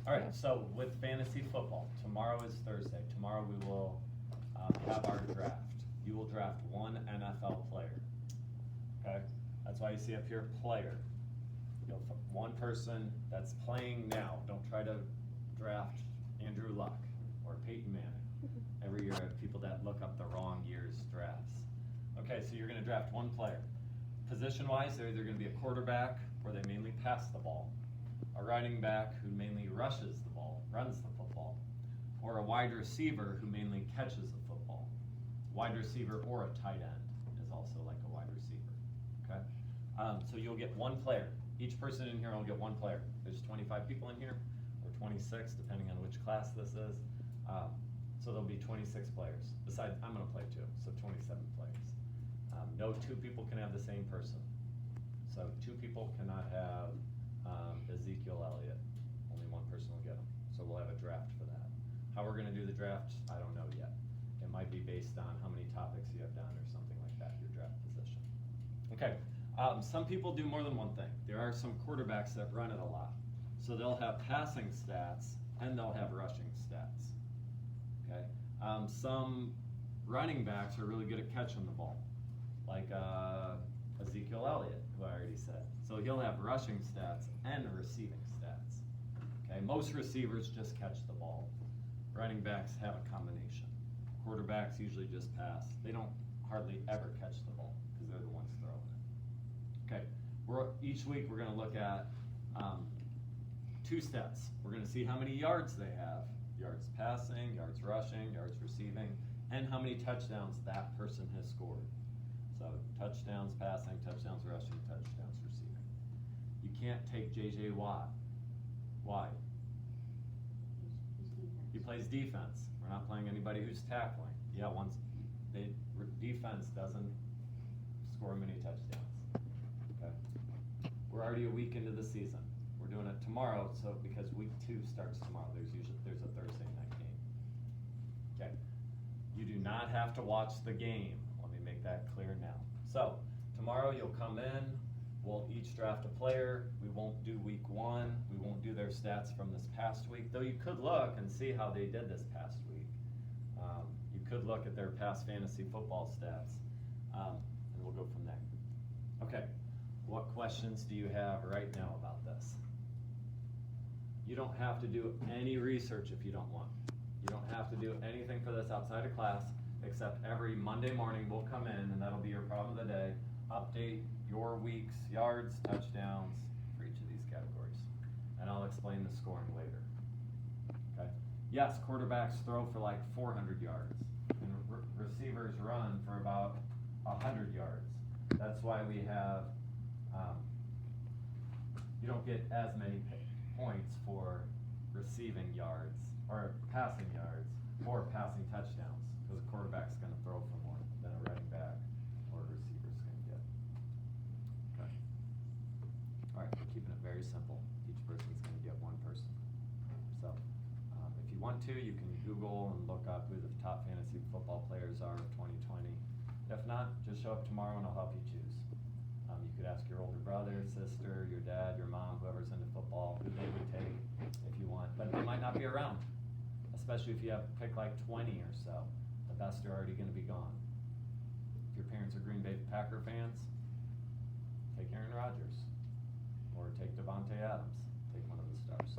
All right, so with fantasy football, tomorrow is Thursday. Tomorrow we will have our draft. You will draft one NFL player. Okay, that's why you see up here player. You'll one person that's playing now. Don't try to draft Andrew Luck or Peyton Manning. Every year I have people that look up the wrong year's drafts. Okay, so you're going to draft one player. Position-wise, they're either going to be a quarterback where they mainly pass the ball, a running back who mainly rushes the ball, runs the football, or a wide receiver who mainly catches the football. Wide receiver or a tight end is also like a wide receiver. Okay, so you'll get one player. Each person in here will get one player. There's 25 people in here, or 26, depending on which class this is. So there'll be 26 players. Besides, I'm going to play too, so 27 players. No two people can have the same person. So two people cannot have Ezekiel Elliott. Only one person will get them. So we'll have a draft for that. How we're going to do the draft, I don't know yet. It might be based on how many topics you have done or something like that, your draft position. Okay, some people do more than one thing. There are some quarterbacks that run it a lot. So they'll have passing stats and they'll have rushing stats. Okay, some running backs are really good at catching the ball, like Ezekiel Elliott, who I already said. So he'll have rushing stats and receiving stats. Okay, most receivers just catch the ball. Running backs have a combination. Quarterbacks usually just pass. They don't hardly ever catch the ball because they're the ones throwing it. Okay, each week we're going to look at two stats. We're going to see how many yards they have. Yards passing, yards rushing, yards receiving, and how many touchdowns that person has scored. So touchdowns passing, touchdowns rushing, touchdowns receiving. You can't take J.J. Watt. Why? He plays defense. We're not playing anybody who's tackling. Yeah, defense doesn't score many touchdowns. Okay. We're already a week into the season. We're doing it tomorrow, so because week 2 starts tomorrow. There's a Thursday night game. Okay. You do not have to watch the game. Let me make that clear now. So tomorrow you'll come in. We'll each draft a player. We won't do week 1. We won't do their stats from this past week, though you could look and see how they did this past week. You could look at their past fantasy football stats, and we'll go from there. Okay, what questions do you have right now about this? You don't have to do any research if you don't want. You don't have to do anything for this outside of class, except every Monday morning we'll come in, and that'll be your problem of the day. Update your week's yards, touchdowns for each of these categories. And I'll explain the scoring later. Okay? Yes, quarterbacks throw for like 400 yards, and receivers run for about 100 yards. That's why we have, you don't get as many points for receiving yards, or passing yards, or passing touchdowns, because a quarterback's going to throw for more than a running back or a receiver's going to get. Okay. All right, we're keeping it very simple. Each person's going to get one person. So, if you want to, you can Google and look up who the top fantasy football players are of 2020. If not, just show up tomorrow and I'll help you choose. You could ask your older brother, sister, your dad, your mom, whoever's into football, who they would take if you want. But they might not be around, especially if you have pick like 20 or so. The best are already going to be gone. If your parents are Green Bay Packer fans, take Aaron Rodgers. Or take Devontae Adams. Take one of the stars.